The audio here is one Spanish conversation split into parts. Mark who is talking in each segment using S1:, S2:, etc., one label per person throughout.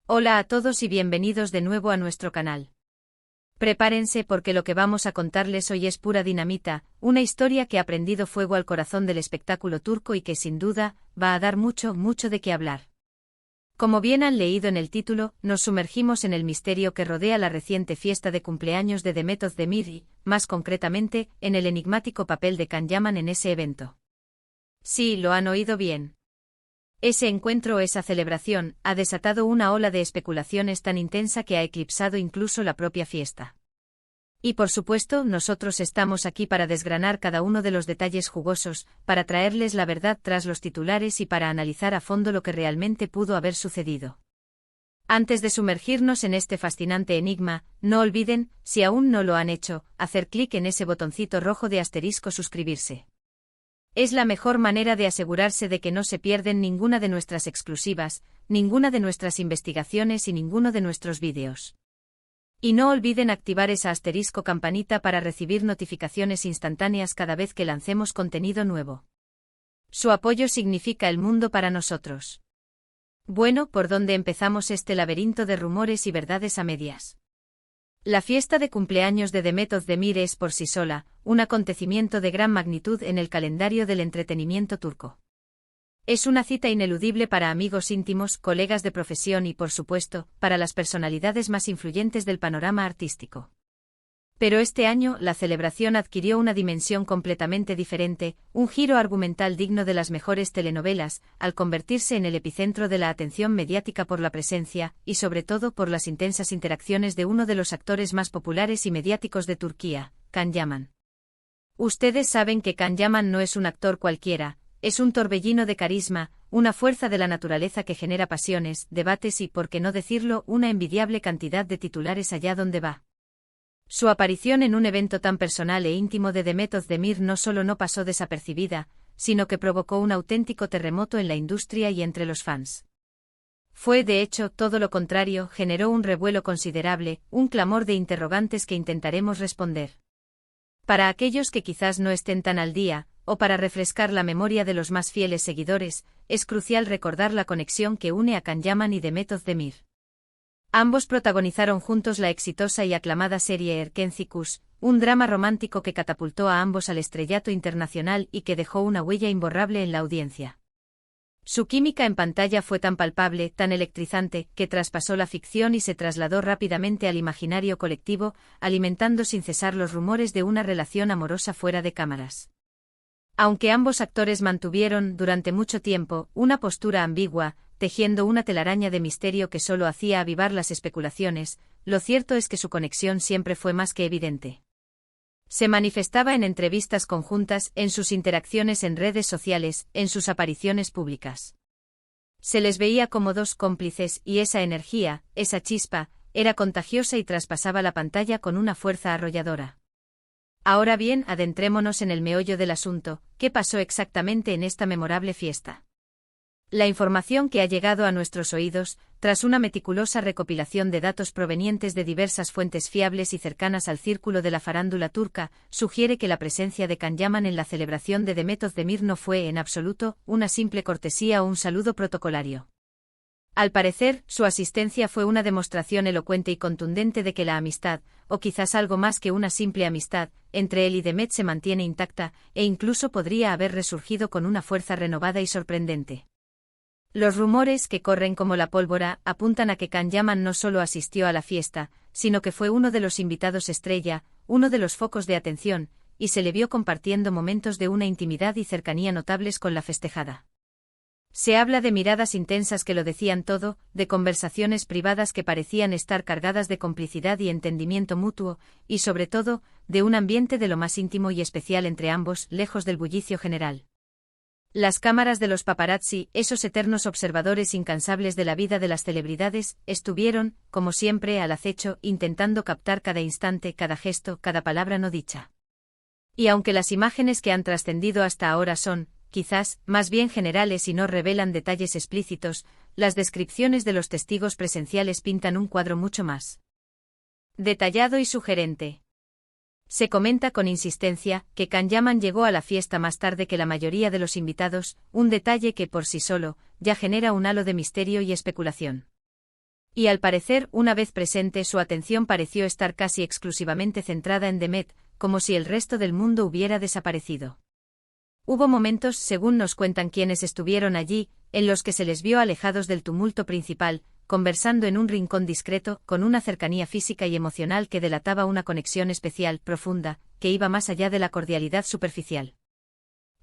S1: Hola a todos y bienvenidos de nuevo a nuestro canal. Prepárense porque lo que vamos a contarles hoy es pura dinamita, una historia que ha prendido fuego al corazón del espectáculo turco y que sin duda va a dar mucho de qué hablar. Como bien han leído en el título, nos sumergimos en el misterio que rodea la reciente fiesta de cumpleaños de Demet Özdemir y, más concretamente, en el enigmático papel de Can Yaman en ese evento. Sí, lo han oído bien. Ese encuentro o esa celebración ha desatado una ola de especulaciones tan intensa que ha eclipsado incluso la propia fiesta. Y por supuesto, nosotros estamos aquí para desgranar cada uno de los detalles jugosos, para traerles la verdad tras los titulares y para analizar a fondo lo que realmente pudo haber sucedido. Antes de sumergirnos en este fascinante enigma, no olviden, si aún no lo han hecho, hacer clic en ese botoncito rojo de asterisco suscribirse. Es la mejor manera de asegurarse de que no se pierden ninguna de nuestras exclusivas, ninguna de nuestras investigaciones y ninguno de nuestros vídeos. Y no olviden activar esa asterisco campanita para recibir notificaciones instantáneas cada vez que lancemos contenido nuevo. Su apoyo significa el mundo para nosotros. Bueno, ¿por dónde empezamos este laberinto de rumores y verdades a medias? La fiesta de cumpleaños de Demet Özdemir es por sí sola, un acontecimiento de gran magnitud en el calendario del entretenimiento turco. Es una cita ineludible para amigos íntimos, colegas de profesión y, por supuesto, para las personalidades más influyentes del panorama artístico. Pero este año, la celebración adquirió una dimensión completamente diferente, un giro argumental digno de las mejores telenovelas, al convertirse en el epicentro de la atención mediática por la presencia, y sobre todo por las intensas interacciones de uno de los actores más populares y mediáticos de Turquía, Can Yaman. Ustedes saben que Can Yaman no es un actor cualquiera, es un torbellino de carisma, una fuerza de la naturaleza que genera pasiones, debates y, por qué no decirlo, una envidiable cantidad de titulares allá donde va. Su aparición en un evento tan personal e íntimo de Demet Özdemir no solo no pasó desapercibida, sino que provocó un auténtico terremoto en la industria y entre los fans. Fue, de hecho, todo lo contrario, generó un revuelo considerable, un clamor de interrogantes que intentaremos responder. Para aquellos que quizás no estén tan al día, o para refrescar la memoria de los más fieles seguidores, es crucial recordar la conexión que une a Can Yaman y Demet Özdemir. Ambos protagonizaron juntos la exitosa y aclamada serie Erkenci-Kuş, un drama romántico que catapultó a ambos al estrellato internacional y que dejó una huella imborrable en la audiencia. Su química en pantalla fue tan palpable, tan electrizante, que traspasó la ficción y se trasladó rápidamente al imaginario colectivo, alimentando sin cesar los rumores de una relación amorosa fuera de cámaras. Aunque ambos actores mantuvieron, durante mucho tiempo, una postura ambigua, tejiendo una telaraña de misterio que solo hacía avivar las especulaciones, lo cierto es que su conexión siempre fue más que evidente. Se manifestaba en entrevistas conjuntas, en sus interacciones en redes sociales, en sus apariciones públicas. Se les veía como dos cómplices y esa energía, esa chispa, era contagiosa y traspasaba la pantalla con una fuerza arrolladora. Ahora bien, adentrémonos en el meollo del asunto, ¿qué pasó exactamente en esta memorable fiesta? La información que ha llegado a nuestros oídos, tras una meticulosa recopilación de datos provenientes de diversas fuentes fiables y cercanas al círculo de la farándula turca, sugiere que la presencia de Can Yaman en la celebración de Demet Özdemir no fue en absoluto una simple cortesía o un saludo protocolario. Al parecer, su asistencia fue una demostración elocuente y contundente de que la amistad, o quizás algo más que una simple amistad, entre él y Demet se mantiene intacta, e incluso podría haber resurgido con una fuerza renovada y sorprendente. Los rumores que corren como la pólvora apuntan a que Can Yaman no solo asistió a la fiesta, sino que fue uno de los invitados estrella, uno de los focos de atención, y se le vio compartiendo momentos de una intimidad y cercanía notables con la festejada. Se habla de miradas intensas que lo decían todo, de conversaciones privadas que parecían estar cargadas de complicidad y entendimiento mutuo, y sobre todo, de un ambiente de lo más íntimo y especial entre ambos, lejos del bullicio general. Las cámaras de los paparazzi, esos eternos observadores incansables de la vida de las celebridades, estuvieron, como siempre, al acecho, intentando captar cada instante, cada gesto, cada palabra no dicha. Y aunque las imágenes que han trascendido hasta ahora son, quizás, más bien generales y no revelan detalles explícitos, las descripciones de los testigos presenciales pintan un cuadro mucho más detallado y sugerente. Se comenta con insistencia que Can Yaman llegó a la fiesta más tarde que la mayoría de los invitados, un detalle que por sí solo ya genera un halo de misterio y especulación. Y al parecer, una vez presente, su atención pareció estar casi exclusivamente centrada en Demet, como si el resto del mundo hubiera desaparecido. Hubo momentos, según nos cuentan quienes estuvieron allí, en los que se les vio alejados del tumulto principal, conversando en un rincón discreto, con una cercanía física y emocional que delataba una conexión especial, profunda, que iba más allá de la cordialidad superficial.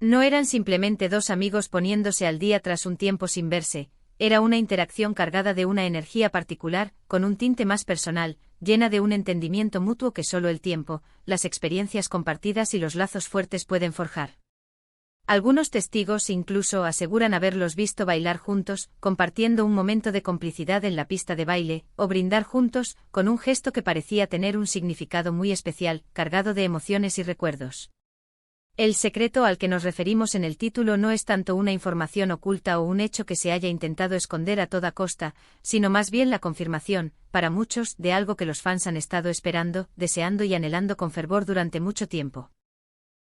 S1: No eran simplemente dos amigos poniéndose al día tras un tiempo sin verse, era una interacción cargada de una energía particular, con un tinte más personal, llena de un entendimiento mutuo que solo el tiempo, las experiencias compartidas y los lazos fuertes pueden forjar. Algunos testigos incluso aseguran haberlos visto bailar juntos, compartiendo un momento de complicidad en la pista de baile, o brindar juntos, con un gesto que parecía tener un significado muy especial, cargado de emociones y recuerdos. El secreto al que nos referimos en el título no es tanto una información oculta o un hecho que se haya intentado esconder a toda costa, sino más bien la confirmación, para muchos, de algo que los fans han estado esperando, deseando y anhelando con fervor durante mucho tiempo.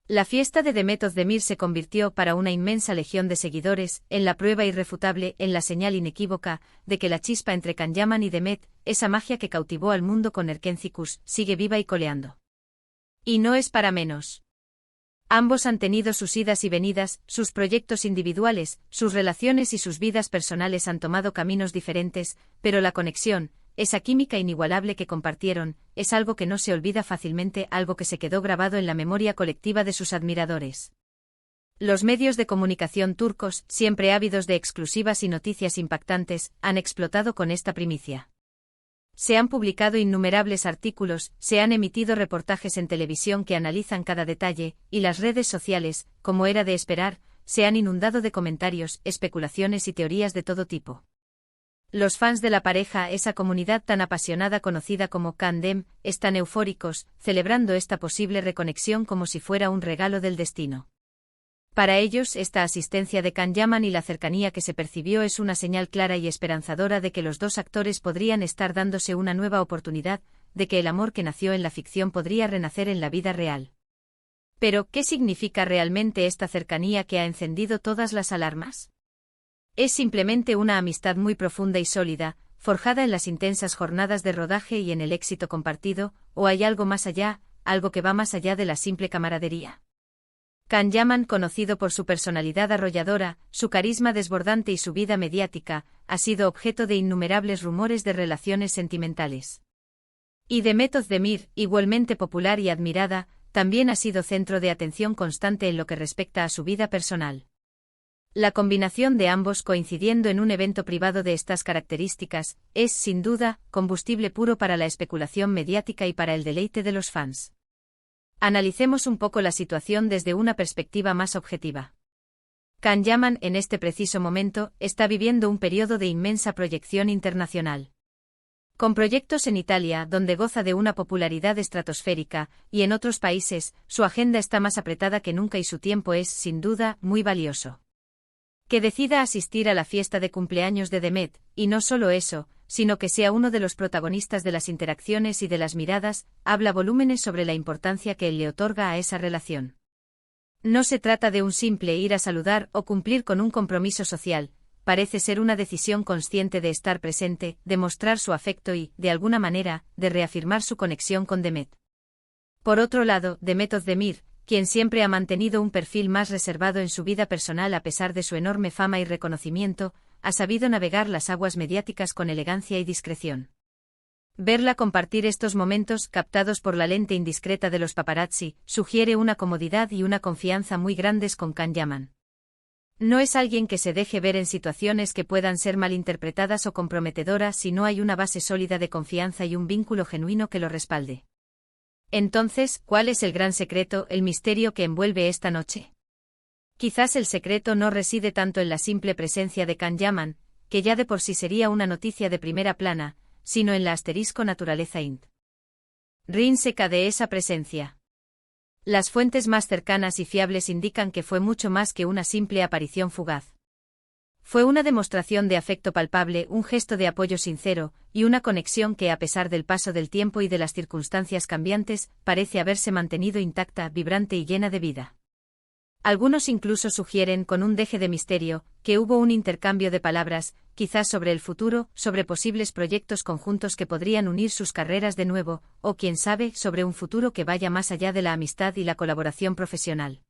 S1: La fiesta de Demet Özdemir se convirtió para una inmensa legión de seguidores en la prueba irrefutable, en la señal inequívoca, de que la chispa entre Can Yaman y Demet, esa magia que cautivó al mundo con Erkencikus, sigue viva y coleando. Y no es para menos. Ambos han tenido sus idas y venidas, sus proyectos individuales, sus relaciones y sus vidas personales han tomado caminos diferentes, pero la conexión, esa química inigualable que compartieron, es algo que no se olvida fácilmente, algo que se quedó grabado en la memoria colectiva de sus admiradores. Los medios de comunicación turcos, siempre ávidos de exclusivas y noticias impactantes, han explotado con esta primicia. Se han publicado innumerables artículos, se han emitido reportajes en televisión que analizan cada detalle, y las redes sociales, como era de esperar, se han inundado de comentarios, especulaciones y teorías de todo tipo. Los fans de la pareja, esa comunidad tan apasionada conocida como Candem, están eufóricos, celebrando esta posible reconexión como si fuera un regalo del destino. Para ellos, esta asistencia de Can Yaman y la cercanía que se percibió es una señal clara y esperanzadora de que los dos actores podrían estar dándose una nueva oportunidad, de que el amor que nació en la ficción podría renacer en la vida real. Pero, ¿qué significa realmente esta cercanía que ha encendido todas las alarmas? ¿Es simplemente una amistad muy profunda y sólida, forjada en las intensas jornadas de rodaje y en el éxito compartido, o hay algo más allá, algo que va más allá de la simple camaradería? Can Yaman, conocido por su personalidad arrolladora, su carisma desbordante y su vida mediática, ha sido objeto de innumerables rumores de relaciones sentimentales. Y Demet Özdemir, igualmente popular y admirada, también ha sido centro de atención constante en lo que respecta a su vida personal. La combinación de ambos coincidiendo en un evento privado de estas características, es, sin duda, combustible puro para la especulación mediática y para el deleite de los fans. Analicemos un poco la situación desde una perspectiva más objetiva. Can Yaman, en este preciso momento, está viviendo un periodo de inmensa proyección internacional. Con proyectos en Italia, donde goza de una popularidad estratosférica, y en otros países, su agenda está más apretada que nunca y su tiempo es, sin duda, muy valioso. Que decida asistir a la fiesta de cumpleaños de Demet, y no solo eso, sino que sea uno de los protagonistas de las interacciones y de las miradas, habla volúmenes sobre la importancia que él le otorga a esa relación. No se trata de un simple ir a saludar o cumplir con un compromiso social, parece ser una decisión consciente de estar presente, de mostrar su afecto y, de alguna manera, de reafirmar su conexión con Demet. Por otro lado, Demet Özdemir, quien siempre ha mantenido un perfil más reservado en su vida personal a pesar de su enorme fama y reconocimiento, ha sabido navegar las aguas mediáticas con elegancia y discreción. Verla compartir estos momentos captados por la lente indiscreta de los paparazzi sugiere una comodidad y una confianza muy grandes con Can Yaman. No es alguien que se deje ver en situaciones que puedan ser malinterpretadas o comprometedoras si no hay una base sólida de confianza y un vínculo genuino que lo respalde. Entonces, ¿cuál es el gran secreto, el misterio que envuelve esta noche? Quizás el secreto no reside tanto en la simple presencia de Can Yaman, que ya de por sí sería una noticia de primera plana, sino en la asterisco naturaleza intrínseca de esa presencia. Las fuentes más cercanas y fiables indican que fue mucho más que una simple aparición fugaz. Fue una demostración de afecto palpable, un gesto de apoyo sincero, y una conexión que a pesar del paso del tiempo y de las circunstancias cambiantes, parece haberse mantenido intacta, vibrante y llena de vida. Algunos incluso sugieren con un deje de misterio, que hubo un intercambio de palabras, quizás sobre el futuro, sobre posibles proyectos conjuntos que podrían unir sus carreras de nuevo, o quién sabe, sobre un futuro que vaya más allá de la amistad y la colaboración profesional.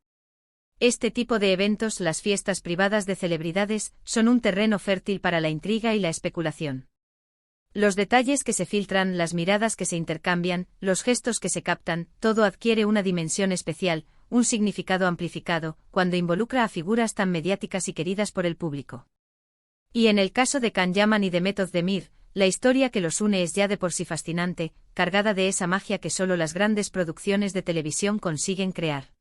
S1: Este tipo de eventos, las fiestas privadas de celebridades, son un terreno fértil para la intriga y la especulación. Los detalles que se filtran, las miradas que se intercambian, los gestos que se captan, todo adquiere una dimensión especial, un significado amplificado, cuando involucra a figuras tan mediáticas y queridas por el público. Y en el caso de Can Yaman y de Method Demir, la historia que los une es ya de por sí fascinante, cargada de esa magia que solo las grandes producciones de televisión consiguen crear.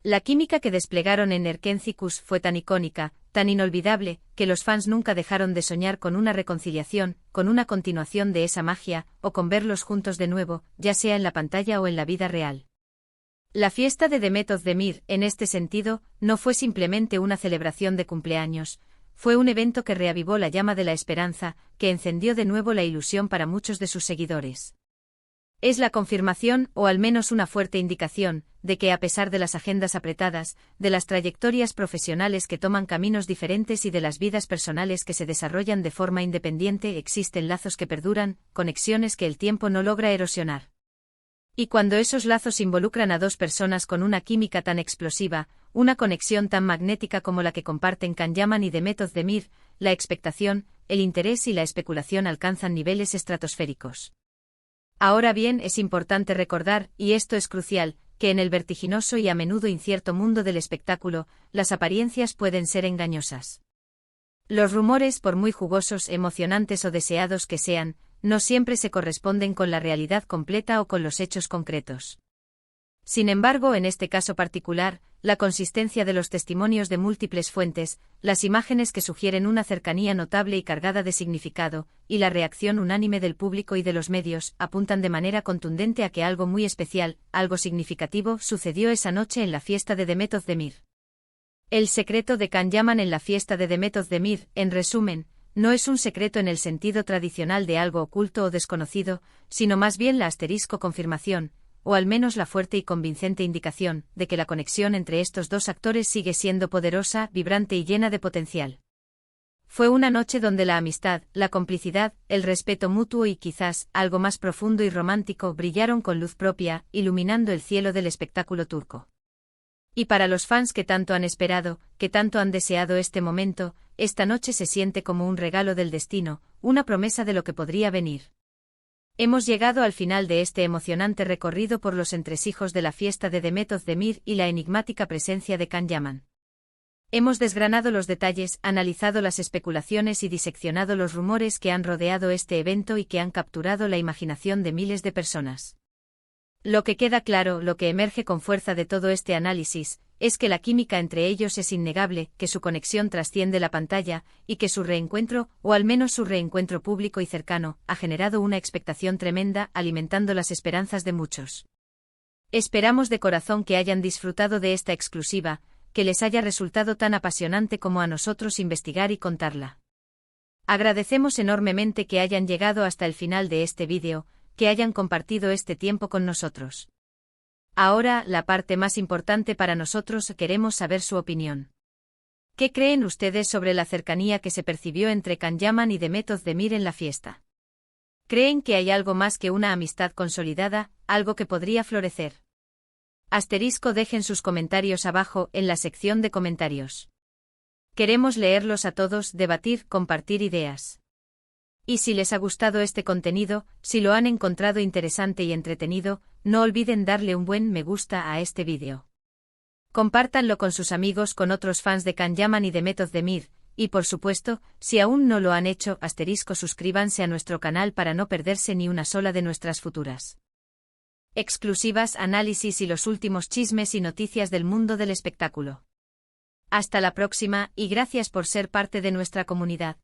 S1: La química que desplegaron en Erkencikus fue tan icónica, tan inolvidable, que los fans nunca dejaron de soñar con una reconciliación, con una continuación de esa magia, o con verlos juntos de nuevo, ya sea en la pantalla o en la vida real. La fiesta de The Method Demir, en este sentido, no fue simplemente una celebración de cumpleaños, fue un evento que reavivó la llama de la esperanza, que encendió de nuevo la ilusión para muchos de sus seguidores. Es la confirmación, o al menos una fuerte indicación, de que a pesar de las agendas apretadas, de las trayectorias profesionales que toman caminos diferentes y de las vidas personales que se desarrollan de forma independiente, existen lazos que perduran, conexiones que el tiempo no logra erosionar. Y cuando esos lazos involucran a dos personas con una química tan explosiva, una conexión tan magnética como la que comparten Can Yaman y The Method Demir, la expectación, el interés y la especulación alcanzan niveles estratosféricos. Ahora bien, es importante recordar, y esto es crucial, que en el vertiginoso y a menudo incierto mundo del espectáculo, las apariencias pueden ser engañosas. Los rumores, por muy jugosos, emocionantes o deseados que sean, no siempre se corresponden con la realidad completa o con los hechos concretos. Sin embargo, en este caso particular, la consistencia de los testimonios de múltiples fuentes, las imágenes que sugieren una cercanía notable y cargada de significado, y la reacción unánime del público y de los medios, apuntan de manera contundente a que algo muy especial, algo significativo, sucedió esa noche en la fiesta de The Method Demir. El secreto de Can Yaman en la fiesta de The Method Demir, en resumen, no es un secreto en el sentido tradicional de algo oculto o desconocido, sino más bien la asterisco confirmación, o al menos la fuerte y convincente indicación, de que la conexión entre estos dos actores sigue siendo poderosa, vibrante y llena de potencial. Fue una noche donde la amistad, la complicidad, el respeto mutuo y quizás, algo más profundo y romántico brillaron con luz propia, iluminando el cielo del espectáculo turco. Y para los fans que tanto han esperado, que tanto han deseado este momento, esta noche se siente como un regalo del destino, una promesa de lo que podría venir. Hemos llegado al final de este emocionante recorrido por los entresijos de la fiesta de The Method Demir y la enigmática presencia de Can Yaman. Hemos desgranado los detalles, analizado las especulaciones y diseccionado los rumores que han rodeado este evento y que han capturado la imaginación de miles de personas. Lo que queda claro, lo que emerge con fuerza de todo este análisis, es que la química entre ellos es innegable, que su conexión trasciende la pantalla, y que su reencuentro, o al menos su reencuentro público y cercano, ha generado una expectación tremenda, alimentando las esperanzas de muchos. Esperamos de corazón que hayan disfrutado de esta exclusiva, que les haya resultado tan apasionante como a nosotros investigar y contarla. Agradecemos enormemente que hayan llegado hasta el final de este vídeo, que hayan compartido este tiempo con nosotros. Ahora, la parte más importante para nosotros, queremos saber su opinión. ¿Qué creen ustedes sobre la cercanía que se percibió entre Can Yaman y The Method Demir en la fiesta? ¿Creen que hay algo más que una amistad consolidada, algo que podría florecer? Dejen sus comentarios abajo, en la sección de comentarios. Queremos leerlos a todos, debatir, compartir ideas. Y si les ha gustado este contenido, si lo han encontrado interesante y entretenido, no olviden darle un buen me gusta a este vídeo. Compártanlo con sus amigos, con otros fans de Can Yaman y de Method Demir, y por supuesto, si aún no lo han hecho, suscríbanse a nuestro canal para no perderse ni una sola de nuestras futuras exclusivas, análisis y los últimos chismes y noticias del mundo del espectáculo. Hasta la próxima, y gracias por ser parte de nuestra comunidad.